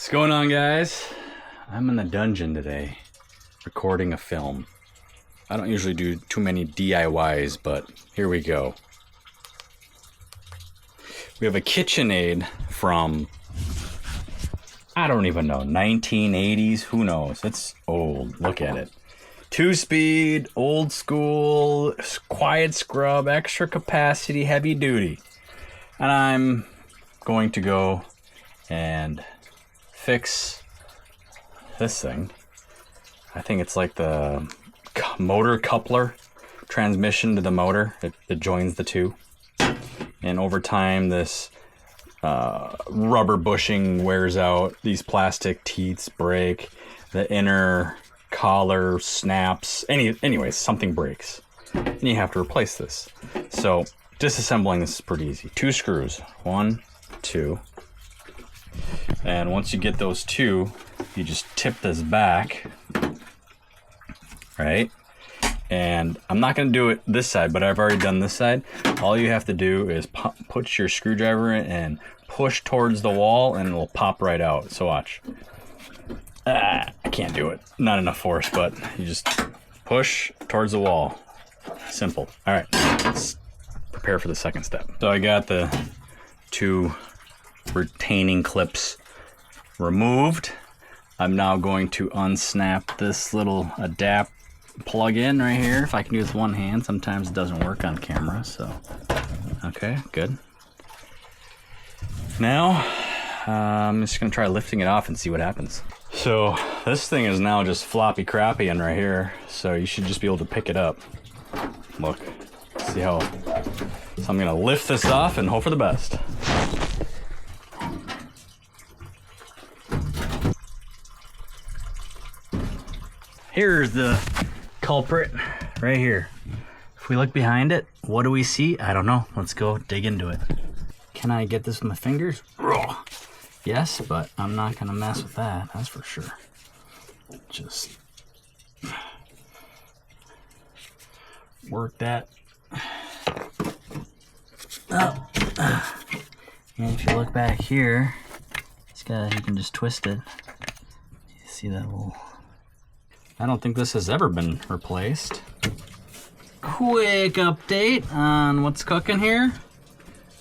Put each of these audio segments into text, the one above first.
What's going on, guys? I'm in the dungeon today, recording a film. I don't usually do too many DIYs, but here we go. We have a KitchenAid from, I don't even know, 1980s, who knows? It's old, look at it. 2-speed, old school, quiet scrub, extra capacity, heavy duty. And I'm going to go and fix this thing. I think it's like the motor coupler transmission to the motor. It joins the two. And over time, this rubber bushing wears out. These plastic teats break. The inner collar snaps. Anyways, something breaks. And you have to replace this. So disassembling this is pretty easy. 2 screws. 1, 2. And once you get those 2, you just tip this back, right? And I'm not going to do it this side, but I've already done this side. All you have to do is put your screwdriver in and push towards the wall, and it'll pop right out. So watch. I can't do it. Not enough force, but you just push towards the wall. Simple. All right, let's prepare for the second step. So I got the 2 retaining clips removed. I'm now going to unsnap this little adapt plug-in right here. If I can do this with one hand, sometimes it doesn't work on camera, so okay, good. Now I'm just gonna try lifting it off and see what happens. So this thing is now just floppy crappy in right here, so you should just be able to pick it up. Look, see how, so I'm gonna lift this off and hope for the best. Here's the culprit right here. If we look behind it, what do we see? I don't know. Let's go dig into it. Can I get this with my fingers? Yes, but I'm not gonna mess with that, that's for sure. Just work that up. And if you look back here, you can just twist it. You see that little, I don't think this has ever been replaced. Quick update on what's cooking here.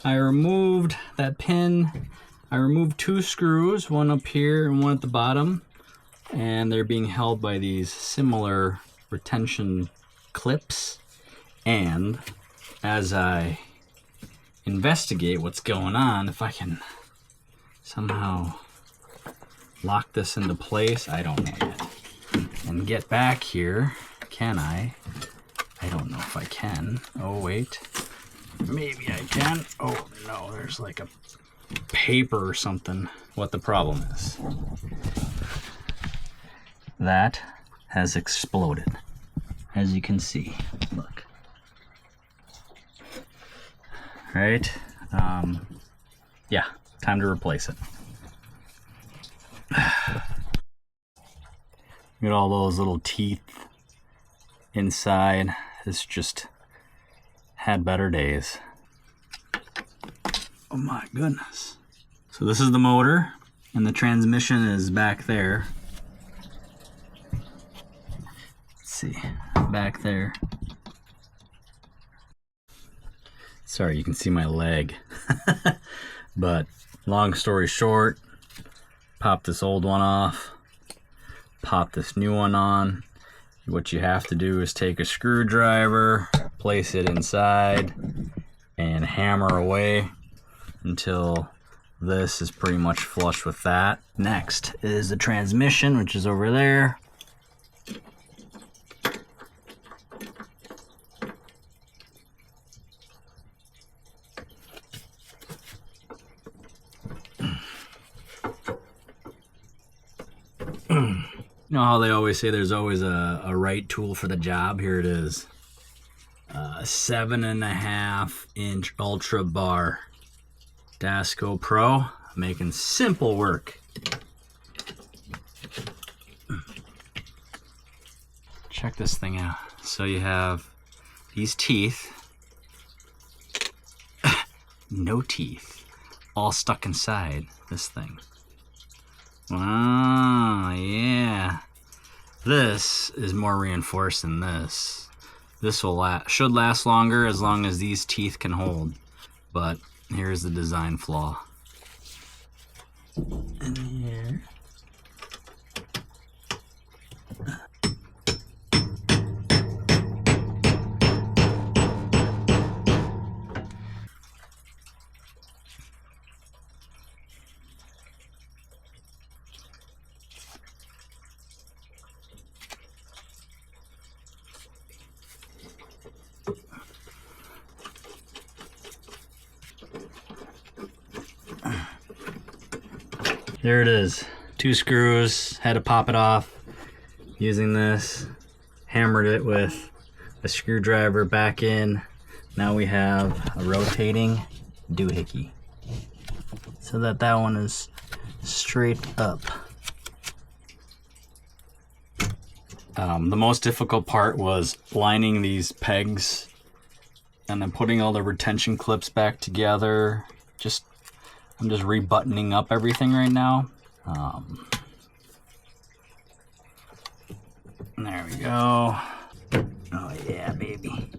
I removed that pin. I removed 2 screws, one up here and one at the bottom. And they're being held by these similar retention clips. And as I investigate what's going on, if I can somehow lock this into place, I don't know yet. And get back here, can I? I don't know if I can. Oh wait, maybe I can. Oh no, there's like a paper or something. What the problem is, that has exploded, as you can see. Look, right? Yeah, time to replace it. Look at all those little teeth inside. This just had better days. Oh my goodness. So this is the motor, and the transmission is back there. Let's see, back there. Sorry, you can see my leg. But long story short, pop this old one off. Pop this new one on. What you have to do is take a screwdriver, place it inside, and hammer away until this is pretty much flush with that. Next is the transmission, which is over there. You know how they always say there's always a right tool for the job? Here it is. 7.5 inch ultra bar Dasco Pro, making simple work. Check this thing out. So you have these teeth, no teeth, all stuck inside this thing. Well, This is more reinforced than this. This will should last longer as long as these teeth can hold. But here's the design flaw. In here. There it is. 2 screws, had to pop it off using this. Hammered it with a screwdriver back in. Now we have a rotating doohickey. So that one is straight up. The most difficult part was lining these pegs and then putting all the retention clips back together. I'm just rebuttoning up everything right now. There we go. Oh yeah, baby.